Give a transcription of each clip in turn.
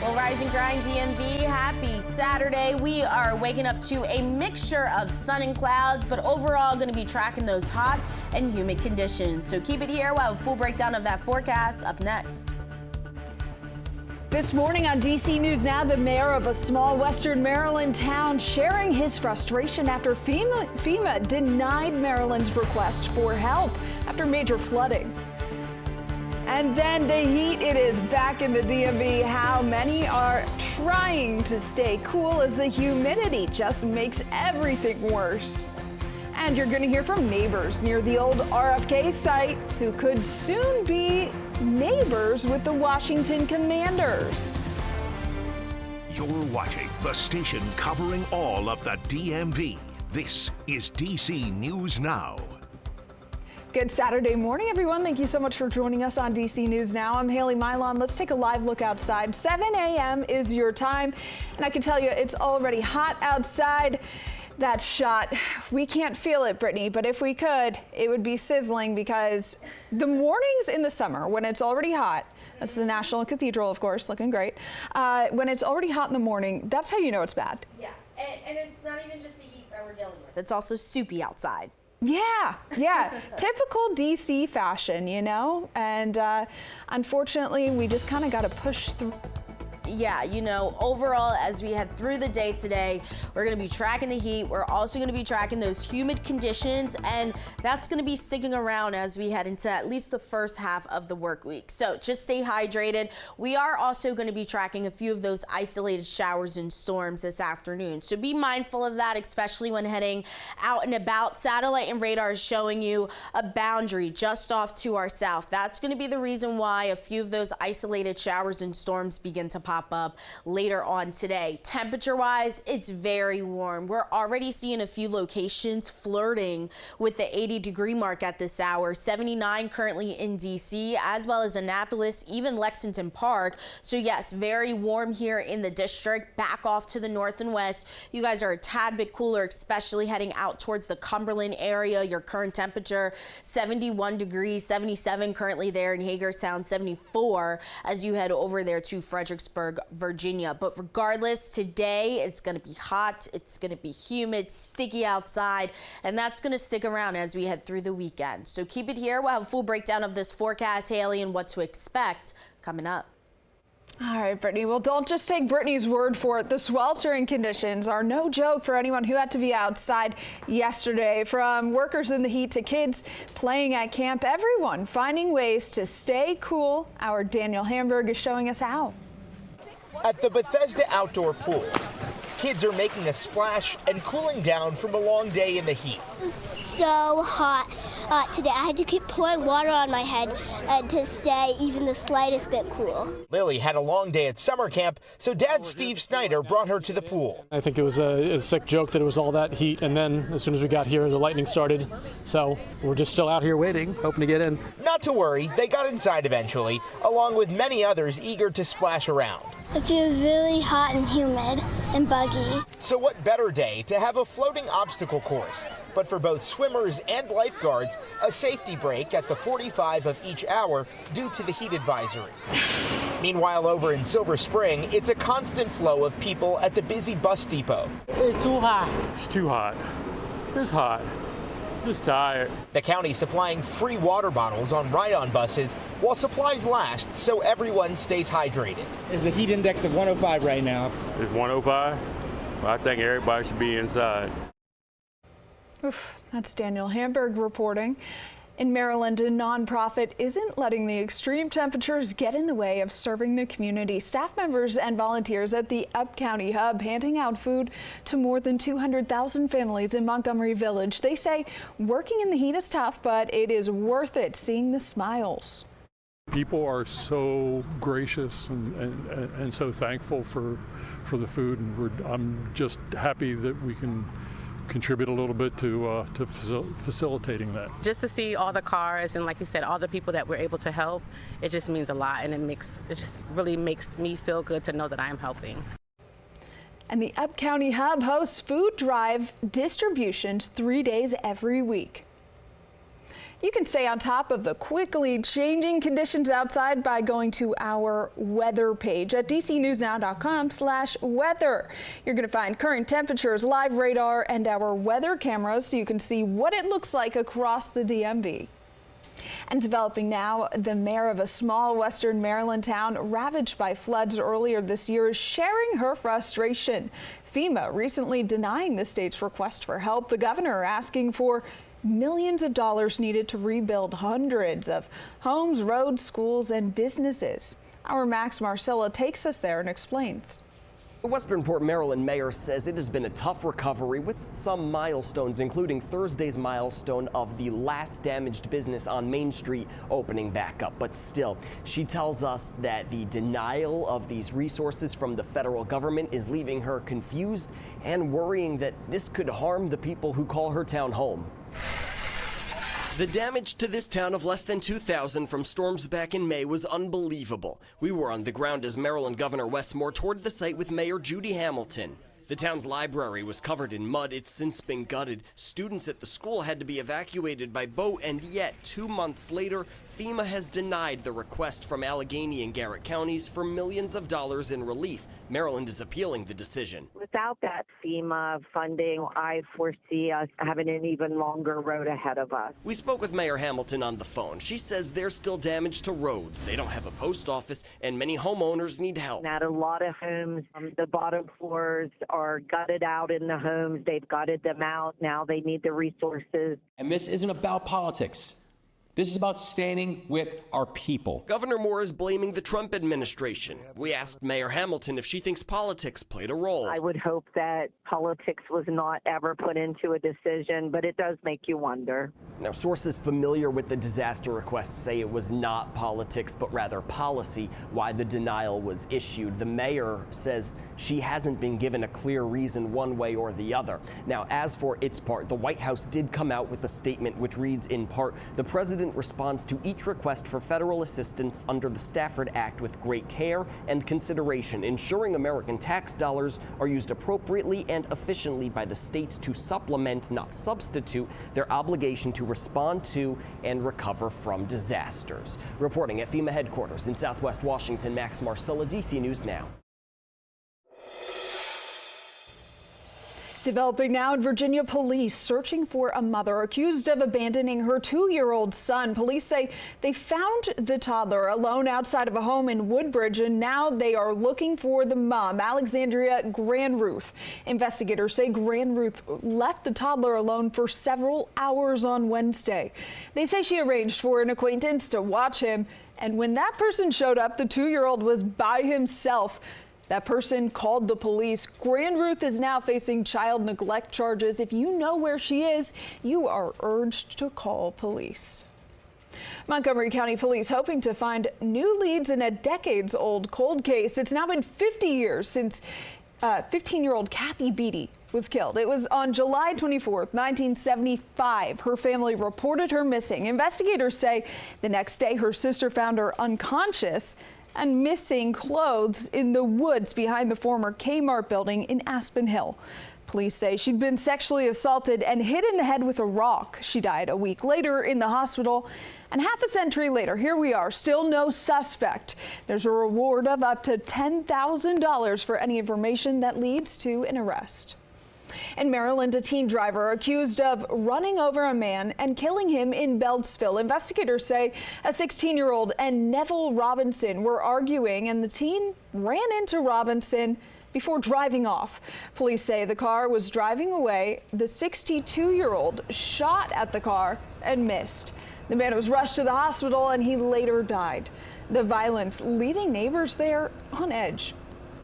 Well, Rise and Grind DMV, happy Saturday. We are waking up to a mixture of sun and clouds, but overall going to be tracking those hot and humid conditions. So keep it here. We'll have a full breakdown of that forecast up next. This morning on DC News Now, the mayor of a small western Maryland town sharing his frustration after FEMA denied Maryland's request for help after major flooding. And then the heat, it is back in the DMV. How many are trying to stay cool as the humidity just makes everything worse? And you're going to hear from neighbors near the old RFK site who could soon be neighbors with the Washington Commanders. You're watching the station covering all of the DMV. This is DC News Now. Good Saturday morning, everyone. Thank you so much for joining us on DC News Now. I'm Haley Milon. Let's take a live look outside. 7 a.m. is your time, and I can tell you it's already hot outside. That shot, we can't feel it, Brittany, but if we could, it would be sizzling because the mornings in the summer when it's already hot, that's the National Cathedral, of course, looking great. When it's already hot in the morning, that's how you know it's bad. Yeah, and it's not even just the heat that we're dealing with. It's also soupy outside. Yeah. Typical DC fashion, you know? And unfortunately, we just kind of got to push through. Yeah, you know, overall, as we head through the day today, we're going to be tracking the heat. We're also going to be tracking those humid conditions, and that's going to be sticking around as we head into at least the first half of the work week. So just stay hydrated. We are also going to be tracking a few of those isolated showers and storms this afternoon. So be mindful of that, especially when heading out and about. Satellite and radar is showing you a boundary just off to our south. That's going to be the reason why a few of those isolated showers and storms begin to pop up later on today. Temperature wise, it's very warm. We're already seeing a few locations flirting with the 80-degree mark at this hour. 79 currently in DC, as well as Annapolis, even Lexington Park. So yes, very warm here in the district. Back off to the north and west, you guys are a tad bit cooler, especially heading out towards the Cumberland area. Your current temperature 71 degrees, 77 currently there in Hagerstown, 74 as you head over there to Fredericksburg, Virginia. But regardless, today it's going to be hot, it's going to be humid, sticky outside, and that's going to stick around as we head through the weekend. So keep it here. We'll have a full breakdown of this forecast, Haley, and what to expect coming up. All right, Brittany. Well, don't just take Brittany's word for it. The sweltering conditions are no joke for anyone who had to be outside yesterday. From workers in the heat to kids playing at camp, everyone finding ways to stay cool. Our Daniel Hamburg is showing us how. At the Bethesda outdoor pool, kids are making a splash and cooling down from a long day in the heat. So hot today. I had to keep pouring water on my head to stay even the slightest bit cool. Lily had a long day at summer camp, so Dad Steve Snyder brought her to the pool. I think it was a sick joke that it was all that heat, and then as soon as we got here, the lightning started. So we're just still out here waiting, hoping to get in. Not to worry, they got inside eventually, along with many others eager to splash around. It feels really hot and humid and buggy. So what better day to have a floating obstacle course? But for both swimmers and lifeguards, a safety break at the 45 of each hour due to the heat advisory. Meanwhile, over in Silver Spring, it's a constant flow of people at the busy bus depot. It's too hot. It's too hot. It's hot. Just tired. The county supplying free water bottles on ride-on buses while supplies last, so everyone stays hydrated. There's a heat index of 105 right now. It's 105? Well, I think everybody should be inside. Oof, that's Daniel Hamburg reporting. In Maryland, a nonprofit isn't letting the extreme temperatures get in the way of serving the community. Staff members and volunteers at the Up County Hub handing out food to more than 200,000 families in Montgomery Village. They say working in the heat is tough, but it is worth it seeing the smiles. People are so gracious and so thankful for the food, and I'm just happy that we can contribute a little bit to facilitating that. Just to see all the cars and, like you said, all the people that we're able to help, it just means a lot, and it just really makes me feel good to know that I am helping. And the Up County Hub hosts food drive distributions 3 days every week. You can stay on top of the quickly changing conditions outside by going to our weather page at dcnewsnow.com/weather. You're going to find current temperatures, live radar, and our weather cameras so you can see what it looks like across the DMV. And developing now, the mayor of a small western Maryland town ravaged by floods earlier this year is sharing her frustration. FEMA recently denying the state's request for help. The governor asking for millions of dollars needed to rebuild hundreds of homes, roads, schools, and businesses. Our Max Marcella takes us there and explains. The Westernport, Maryland mayor says it has been a tough recovery with some milestones, including Thursday's milestone of the last damaged business on Main Street opening back up. But still, she tells us that the denial of these resources from the federal government is leaving her confused and worrying that this could harm the people who call her town home. The damage to this town of less than 2,000 from storms back in May was unbelievable. We were on the ground as Maryland Governor Wes Moore toured the site with Mayor Judy Hamilton. The town's library was covered in mud. It's since been gutted. Students at the school had to be evacuated by boat, and yet 2 months later, FEMA has denied the request from Allegheny and Garrett counties for millions of dollars in relief. Maryland is appealing the decision. Without that FEMA funding, I foresee us having an even longer road ahead of us. We spoke with Mayor Hamilton on the phone. She says there's still damage to roads. They don't have a post office, and many homeowners need help. At a lot of homes, the bottom floors are gutted out in the homes. They've gutted them out. Now they need the resources. And this isn't about politics. This is about standing with our people. Governor Moore is blaming the Trump administration. We asked Mayor Hamilton if she thinks politics played a role. I would hope that politics was not ever put into a decision, but it does make you wonder. Now, sources familiar with the disaster request say it was not politics, but rather policy, why the denial was issued. The mayor says she hasn't been given a clear reason one way or the other. Now, as for its part, the White House did come out with a statement which reads in part, the president responds to each request for federal assistance under the Stafford Act with great care and consideration, ensuring American tax dollars are used appropriately and efficiently by the states to supplement, not substitute, their obligation to respond to and recover from disasters. Reporting at FEMA headquarters in Southwest Washington, Max Marcella, DC News Now. Developing now in Virginia, police searching for a mother accused of abandoning her 2-year-old son. Police say they found the toddler alone outside of a home in Woodbridge, and now they are looking for the mom, Alexandria Granruth. Investigators say Granruth left the toddler alone for several hours on Wednesday. They say she arranged for an acquaintance to watch him, and when that person showed up, the 2-year-old was by himself. That person called the police. Granruth is now facing child neglect charges. If you know where she is, you are urged to call police. Montgomery County Police hoping to find new leads in a decades-old cold case. It's now been 50 years since 15-year-old Kathy Beatty was killed. It was on July 24th, 1975. Her family reported her missing. Investigators say the next day her sister found her unconscious and missing clothes in the woods behind the former Kmart building in Aspen Hill. Police say she'd been sexually assaulted and hit in the head with a rock. She died a week later in the hospital, and half a century later, here we are, still no suspect. There's a reward of up to $10,000 for any information that leads to an arrest. In Maryland, a teen driver accused of running over a man and killing him in Beltsville. Investigators say a 16-year-old and Neville Robinson were arguing, and the teen ran into Robinson before driving off. Police say the car was driving away. The 62-year-old shot at the car and missed. The man was rushed to the hospital, and he later died. The violence leaving neighbors there on edge.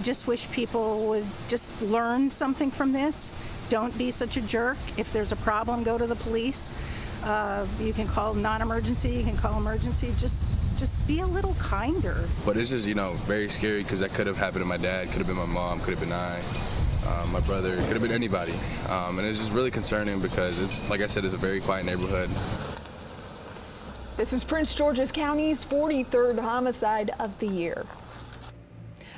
Just wish people would just learn something from this. Don't be such a jerk. If there's a problem, go to the police. You can call non-emergency, you can call emergency. Just be a little kinder. But it's just, very scary because that could have happened to my dad, could have been my mom, could have been I, my brother, could have been anybody. And it's just really concerning because it's, like I said, it's a very quiet neighborhood. This is Prince George's County's 43rd homicide of the year.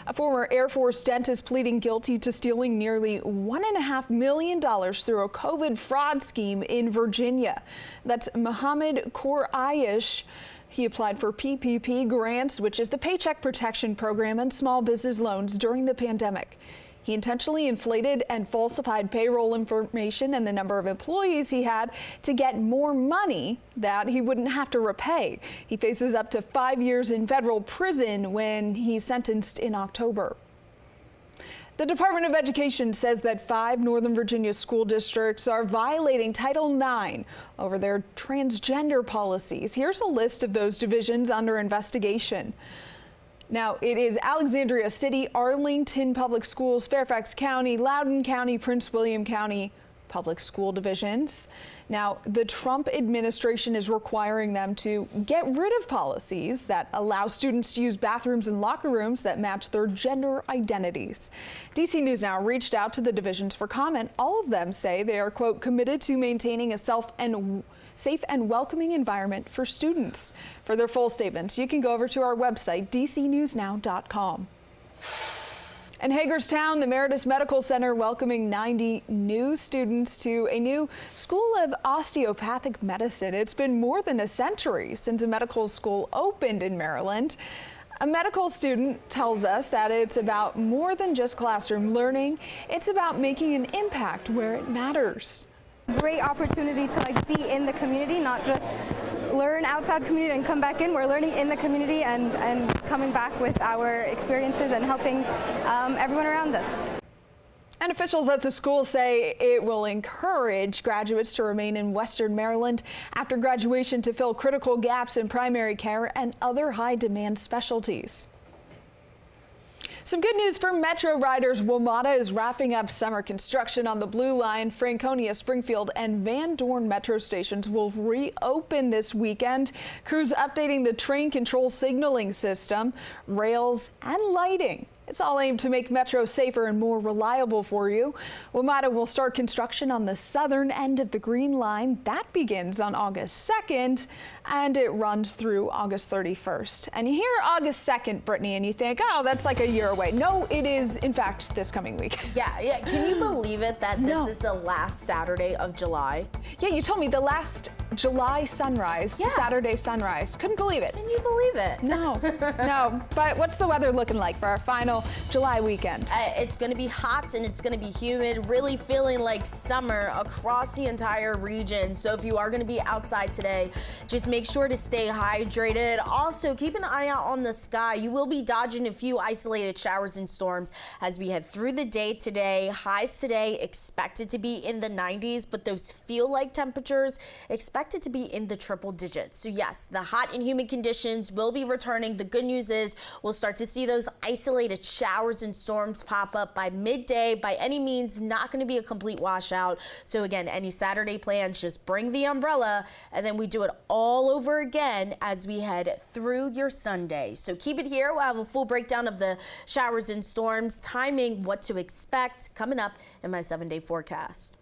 A former Air Force dentist pleading guilty to stealing nearly $1.5 million through a COVID fraud scheme in Virginia. That's Mohammed Korayish. He applied for PPP grants, which is the Paycheck Protection Program, and small business loans during the pandemic. He intentionally inflated and falsified payroll information and the number of employees he had to get more money that he wouldn't have to repay. He faces up to 5 years in federal prison when he's sentenced in October. The Department of Education says that 5 Northern Virginia school districts are violating Title IX over their transgender policies. Here's a list of those divisions under investigation. Now, it is Alexandria City, Arlington Public Schools, Fairfax County, Loudoun County, Prince William County Public School divisions. Now, the Trump administration is requiring them to get rid of policies that allow students to use bathrooms and locker rooms that match their gender identities. DC News Now reached out to the divisions for comment. All of them say they are, quote, committed to maintaining a safe and welcoming environment for students. For their full statements, you can go over to our website, dcnewsnow.com. In Hagerstown, the Meritus Medical Center welcoming 90 new students to a new School of Osteopathic Medicine. It's been more than a century since a medical school opened in Maryland. A medical student tells us that it's about more than just classroom learning. It's about making an impact where it matters. Great opportunity to be in the community, not just learn outside the community and come back in. We're learning in the community and coming back with our experiences and helping everyone around us. And officials at the school say it will encourage graduates to remain in Western Maryland after graduation to fill critical gaps in primary care and other high-demand specialties. Some good news for Metro riders. WMATA is wrapping up summer construction on the Blue Line. Franconia, Springfield, and Van Dorn metro stations will reopen this weekend. Crews updating the train control signaling system, rails, and lighting. It's all aimed to make Metro safer and more reliable for you. WMATA will start construction on the southern end of the Green Line. That begins on August 2nd, and it runs through August 31st. And you hear August 2nd, Brittany, and you think, oh, that's like a year away. No, it is, in fact, this coming week. Yeah. Can you believe it that this is the last Saturday of July? Yeah, you told me the last July sunrise, Saturday sunrise. Couldn't believe it. Can you believe it? No, no. But what's the weather looking like for our final July weekend? It's going to be hot and it's going to be humid, really feeling like summer across the entire region. So if you are going to be outside today, just make sure to stay hydrated. Also, keep an eye out on the sky. You will be dodging a few isolated showers and storms as we head through the day today. Highs today expected to be in the 90s, but those feel like temperatures expected to be in the triple digits. So yes, the hot and humid conditions will be returning. The good news is we'll start to see those isolated showers and storms pop up by midday. By any means, not going to be a complete washout. So again, any Saturday plans, just bring the umbrella, and then we do it all over again as we head through your Sunday. So keep it here. We'll have a full breakdown of the showers and storms, timing, what to expect coming up in my 7-day forecast.